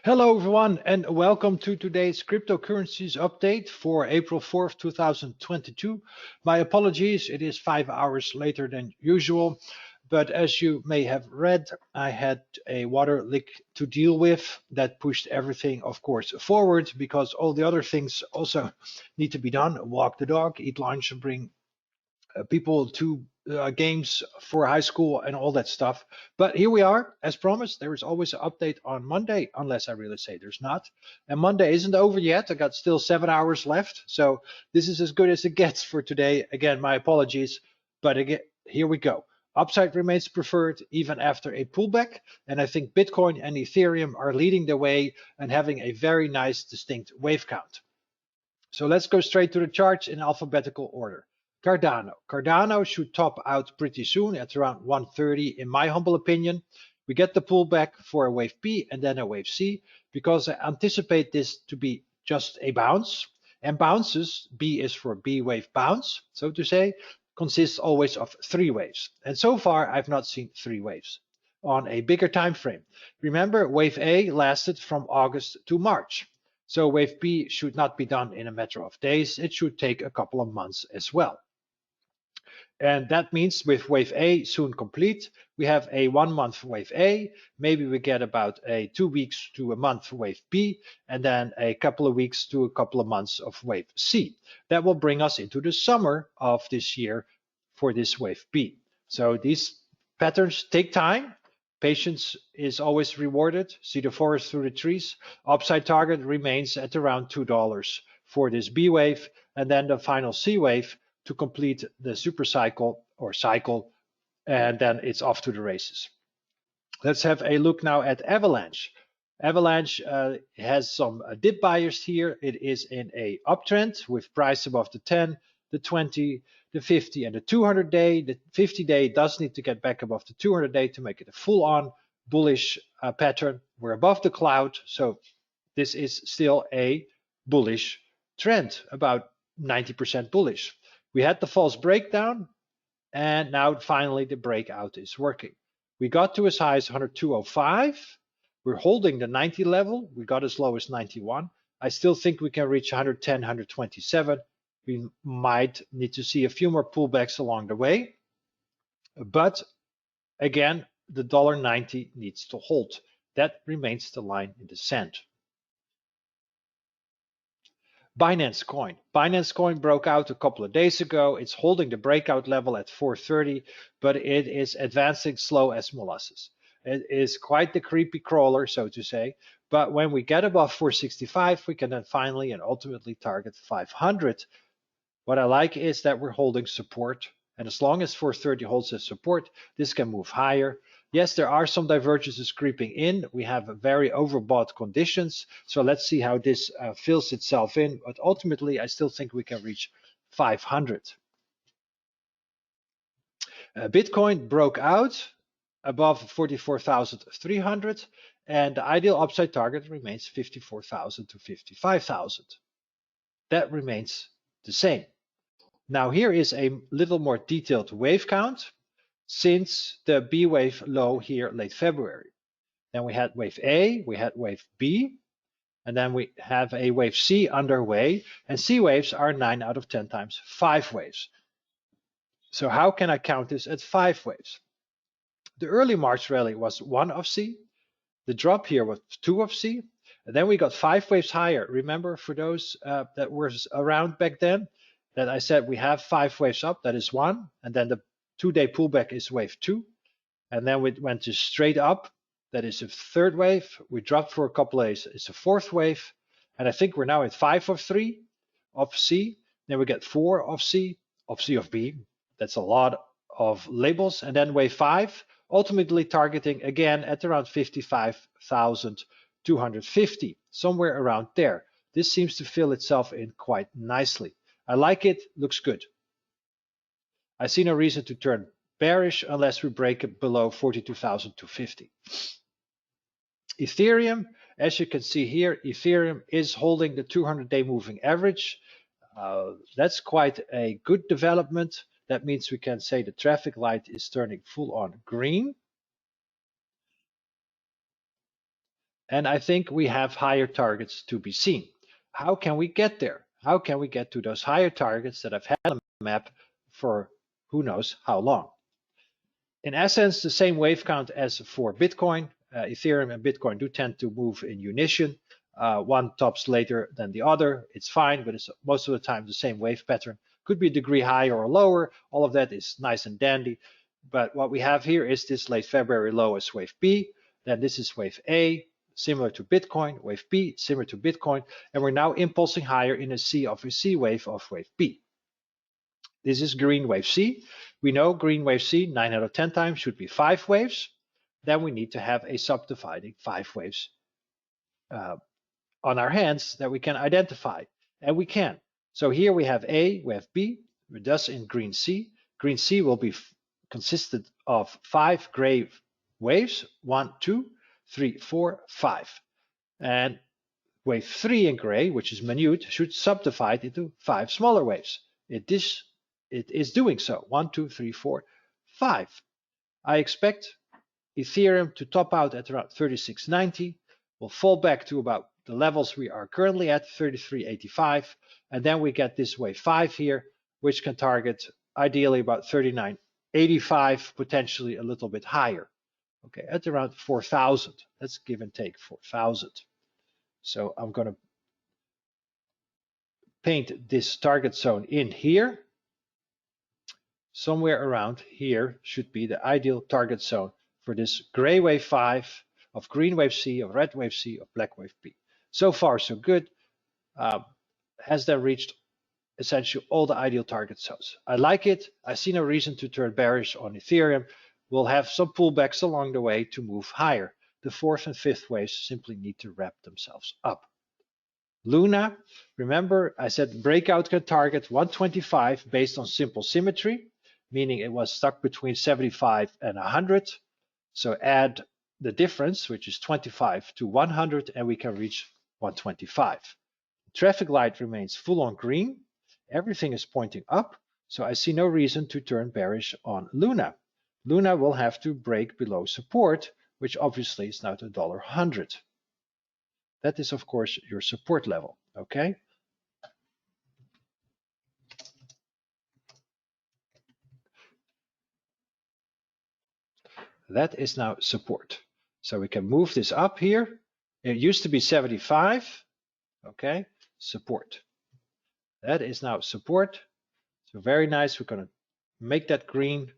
Hello everyone and welcome to today's cryptocurrencies update for April 4th, 2022. My apologies, it is 5 hours later than usual, but as you may have read, I had a water leak to deal with that pushed everything, of course, forward because all the other things also need to be done. Walk the dog, eat lunch, and bring people to games for high school and all that stuff. But here we are, as promised. There is always an update on Monday, unless I really say there's not. And Monday isn't over yet. I got still 7 hours left. So this is as good as it gets for today. Again, my apologies. But again, here we go. Upside remains preferred even after a pullback. And I think Bitcoin and Ethereum are leading the way and having a very nice distinct wave count. So let's go straight to the charts in alphabetical order. Cardano should top out pretty soon at around 130 in my humble opinion. We get the pullback for a wave B and then a wave C because I anticipate this to be just a bounce. And bounces, B is for B wave bounce, so to say, consists always of 3 waves. And so far I've not seen 3 waves on a bigger time frame. Remember, wave A lasted from August to March. So wave B should not be done in a matter of days. It should take a couple of months as well. And that means with wave A soon complete, we have a 1 month wave A. Maybe we get about a 2 weeks to a month wave B, and then a couple of weeks to a couple of months of wave C. That will bring us into the summer of this year for this wave B. So these patterns take time. Patience is always rewarded. See the forest through the trees. Upside target remains at around $2 for this B wave, and then the final C wave to complete the super cycle or cycle, and then it's off to the races. Let's have a look now at Avalanche. Avalanche has some dip buyers here. It is in a uptrend with price above the 10, the 20, the 50, and the 200 day. The 50 day does need to get back above the 200 day to make it a full-on bullish pattern. We're above the cloud, so this is still a bullish trend, about 90% bullish. We had the false breakdown, and now finally the breakout is working. We got to as high as 102.05. We're holding the 90 level. We got as low as 91. I still think we can reach 110, 127. We might need to see a few more pullbacks along the way. But again, the $1.90 needs to hold. That remains the line in the sand. BinanceCoin. BinanceCoin broke out a couple of days ago. It's holding the breakout level at 430, but it is advancing slow as molasses. It is quite the creepy crawler, so to say. But when we get above 465, we can then finally and ultimately target 500. What I like is that we're holding support. And as long as 430 holds as support, this can move higher. Yes, there are some divergences creeping in. We have very overbought conditions. So let's see how this fills itself in. But ultimately, I still think we can reach 500. Bitcoin broke out above 44,300. And the ideal upside target remains 54,000 to 55,000. That remains the same. Now here is a little more detailed wave count since the B wave low here late February. Then we had wave A, we had wave B, and then we have a wave C underway, and C waves are 9 out of 10 times 5 waves. So how can I count this as 5 waves? The early March rally was 1 of C, the drop here was 2 of C, and then we got 5 waves higher. Remember, for those that were around back then, that I said we have 5 waves up, that is 1, and then the 2-day pullback is wave 2, and then we went to straight up, that is a 3rd wave. We dropped for a couple of days, it's a 4th wave, and I think we're now at 5 of 3 of C, then we get 4 of C of B. That's a lot of labels, and then wave 5, ultimately targeting again at around 55,250, somewhere around there. This seems to fill itself in quite nicely. I like it, looks good. I see no reason to turn bearish unless we break it below 42,250. Ethereum, as you can see here, Ethereum is holding the 200-day moving average. That's quite a good development. That means we can say the traffic light is turning full on green. And I think we have higher targets to be seen. How can we get there? How can we get to those higher targets that I've had on the map for who knows how long? In essence, the same wave count as for Bitcoin. Ethereum and Bitcoin do tend to move in unison. One tops later than the other. It's fine, but it's most of the time the same wave pattern. Could be a degree higher or lower. All of that is nice and dandy. But what we have here is this late February low as wave B. Then this is wave A, similar to Bitcoin. Wave B, similar to Bitcoin. And we're now impulsing higher in a C of a C wave of wave B. This is green wave C. We know green wave C 9 out of 10 times should be 5 waves. Then we need to have a subdividing 5 waves on our hands that we can identify. And we can. So here we have A, we have B, thus in green C. Green C will be consisted of 5 gray waves, 1, 2, 3, 4, 5. And wave 3 in gray, which is minute, should subdivide into 5 smaller waves. It is doing so. 1, 2, 3, 4, 5. I expect Ethereum to top out at around 36.90. We'll fall back to about the levels we are currently at, 33.85. And then we get this wave 5 here, which can target ideally about 39.85, potentially a little bit higher. Okay, at around 4,000. Let's give and take 4,000. So I'm going to paint this target zone in here. Somewhere around here should be the ideal target zone for this gray wave 5 of green wave C, of red wave C, of black wave B. So far, so good. Has then reached essentially all the ideal target zones. I like it. I see no reason to turn bearish on Ethereum. We'll have some pullbacks along the way to move higher. The 4th and 5th waves simply need to wrap themselves up. Luna, remember I said breakout can target 125 based on simple symmetry, meaning it was stuck between 75 and 100. So add the difference, which is 25 to 100, and we can reach 125. The traffic light remains full on green. Everything is pointing up, so I see no reason to turn bearish on Luna. Luna will have to break below support, which obviously is now at $100. That is, of course, your support level, okay? That is now support. So we can move this up here. It used to be 75, okay? Support. That is now support. So very nice. We're going to make that green,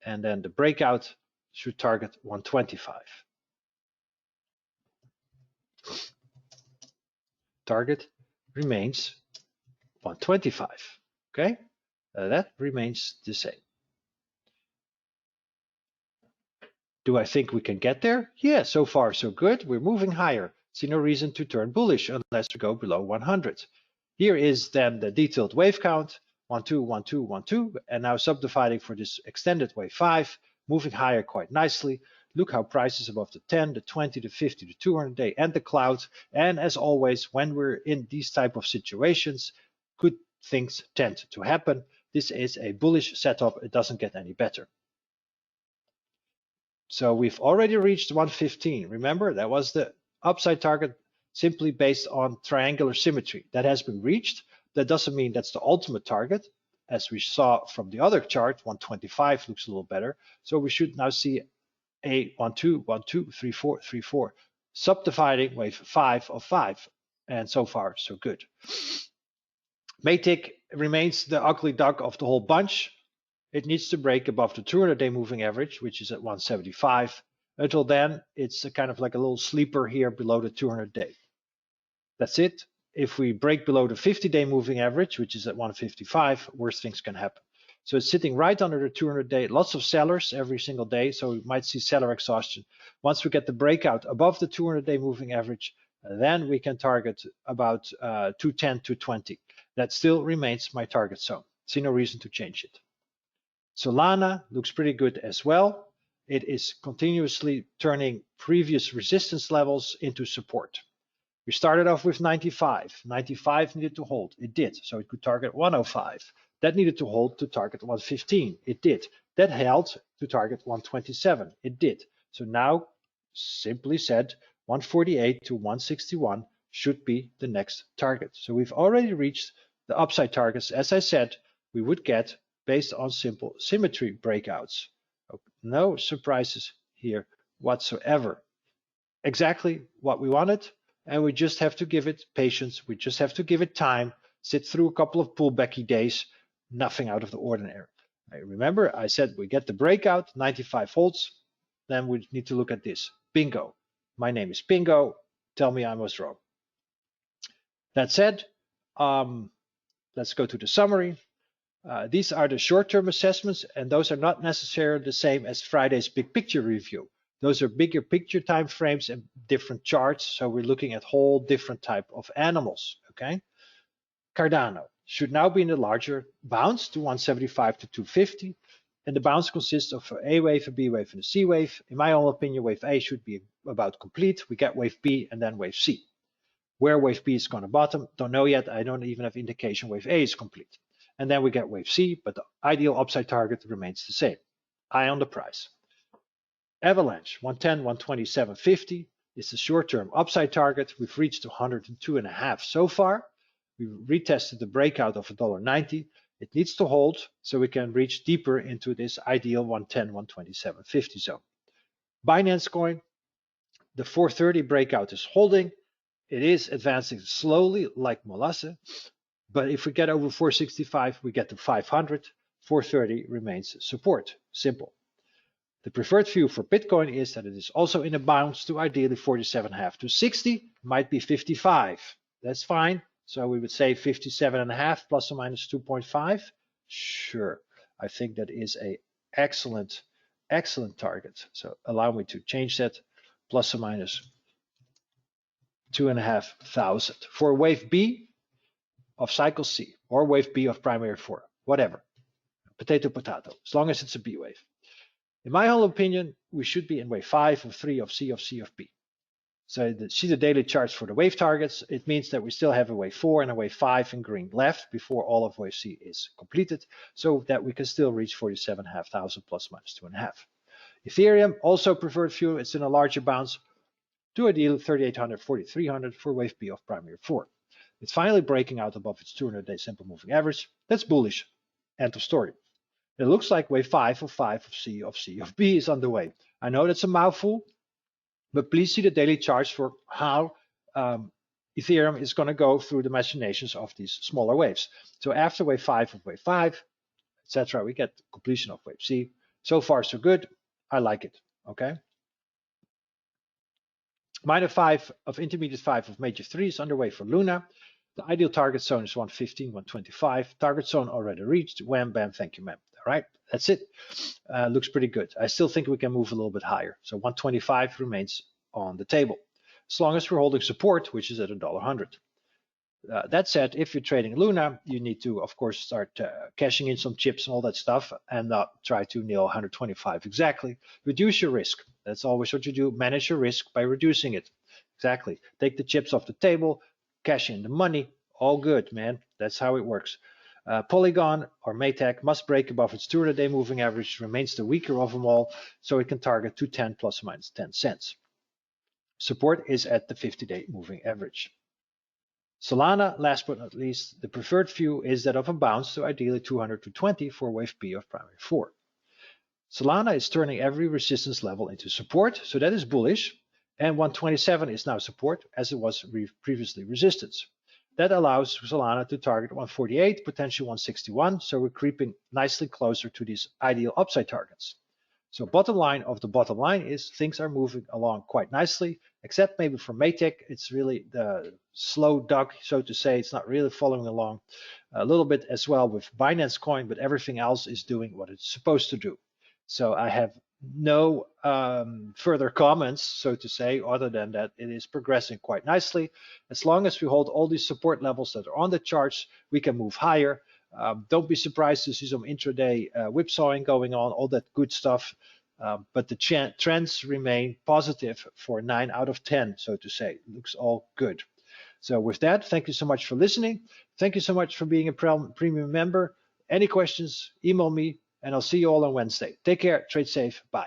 and then the breakout should target 125. Target remains 125, okay? That remains the same. Do I think we can get there? Yeah, so far so good. We're moving higher. See no reason to turn bullish unless we go below 100. Here is then the detailed wave count, 1, 2, 1, 2, 1, 2, and now subdividing for this extended wave 5, moving higher quite nicely. Look how prices above the 10, the 20, the 50, the 200 day, and the cloud. And as always, when we're in these type of situations, good things tend to happen. This is a bullish setup. It doesn't get any better. So we've already reached 115. Remember, that was the upside target simply based on triangular symmetry. That has been reached. That doesn't mean that's the ultimate target. As we saw from the other chart, 125 looks a little better. So we should now see a 1, 2, 1, 2, 3, 4, 3, 4, subdividing wave 5 of 5. And so far, so good. Matic remains the ugly duck of the whole bunch. It needs to break above the 200-day moving average, which is at 175. Until then, it's kind of like a little sleeper here below the 200-day. That's it. If we break below the 50-day moving average, which is at 155, worse things can happen. So it's sitting right under the 200-day. Lots of sellers every single day, so we might see seller exhaustion. Once we get the breakout above the 200-day moving average, then we can target about 210, 220. That still remains my target zone. See no reason to change it. Solana looks pretty good as well. It is continuously turning previous resistance levels into support. We started off with 95. 95 needed to hold. It did. So it could target 105. That needed to hold to target 115. It did. That held to target 127. It did. So now, simply said, 148 to 161 should be the next target. So we've already reached the upside targets, as I said, we would get based on simple symmetry breakouts. No surprises here whatsoever. Exactly what we wanted, and we just have to give it patience. We just have to give it time, sit through a couple of pullbacky days, nothing out of the ordinary. Remember, I said we get the breakout, 95 holds, then we need to look at this. Bingo. My name is Bingo. Tell me I was wrong. That said, let's go to the summary. These are the short-term assessments, and those are not necessarily the same as Friday's big picture review. Those are bigger picture time frames and different charts, so we're looking at whole different type of animals, okay? Cardano should now be in the larger bounce to 175 to 250, and the bounce consists of an A wave, a B wave, and a C wave. In my own opinion, wave A should be about complete. We get wave B and then wave C. Where wave B is going to bottom, don't know yet. I don't even have indication wave A is complete. And then we get wave C, but the ideal upside target remains the same. Eye on the price. Avalanche, 110, 120, 750 is the short-term upside target. We've reached 102.5 so far. We retested the breakout of $1.90. It needs to hold so we can reach deeper into this ideal 110, 120, 750 zone. BinanceCoin, the 430 breakout is holding. It is advancing slowly like molasses, but if we get over 465, we get to 500. 430 remains support. Simple. The preferred view for Bitcoin is that it is also in a bounce to ideally 47.5 to 60, might be 55. That's fine. So we would say 57.5 plus or minus 2.5. Sure, I think that is a excellent target. So allow me to change that, plus or minus 2,500 for wave B of cycle C or wave B of primary 4, whatever. Potato, potato, as long as it's a B wave. In my whole opinion, we should be in wave 5 of 3 of C of C of B. So see the daily charts for the wave targets. It means that we still have a wave 4 and a wave 5 in green left before all of wave C is completed, so that we can still reach 47,500 plus minus 2.5. Ethereum, also preferred view, it's in a larger bounce to ideal 3,800, 4,300 for wave B of primary 4. It's finally breaking out above its 200-day simple moving average. That's bullish. End of story. It looks like wave 5 of C of B is underway. I know that's a mouthful, but please see the daily charts for how Ethereum is going to go through the machinations of these smaller waves. So after wave 5 of wave 5, etc., we get completion of wave C. So far, so good. I like it. Okay. Minor 5 of intermediate 5 of major 3 is underway for Luna. The ideal target zone is 115, 125. Target zone already reached. Wham, bam, thank you, ma'am. All right, that's it. Looks pretty good. I still think we can move a little bit higher. So 125 remains on the table, as long as we're holding support, which is at $1.100. That said, if you're trading Luna, you need to, of course, start cashing in some chips and all that stuff, and not try to nail 125 exactly. Reduce your risk. That's always what you do. Manage your risk by reducing it. Exactly. Take the chips off the table, cash in the money. All good, man. That's how it works. Polygon or Maytag must break above its 200-day moving average, remains the weaker of them all, so it can target 210 plus or minus 10 cents. Support is at the 50-day moving average. Solana, last but not least, the preferred view is that of a bounce to ideally 200 to 20 for wave B of primary 4. Solana is turning every resistance level into support, so that is bullish, and 127 is now support as it was previously resistance. That allows Solana to target 148, potentially 161, so we're creeping nicely closer to these ideal upside targets. So bottom line of the bottom line is things are moving along quite nicely, except maybe for Maytag, it's really the slow duck, so to say. It's not really following along. A little bit as well with BinanceCoin, but everything else is doing what it's supposed to do. So I have no further comments, so to say, other than that it is progressing quite nicely. As long as we hold all these support levels that are on the charts, we can move higher. Don't be surprised to see some intraday whipsawing going on, all that good stuff. But the trends remain positive for 9 out of 10, so to say. It looks all good. So with that, thank you so much for listening. Thank you so much for being a premium member. Any questions, email me, and I'll see you all on Wednesday. Take care, trade safe, bye.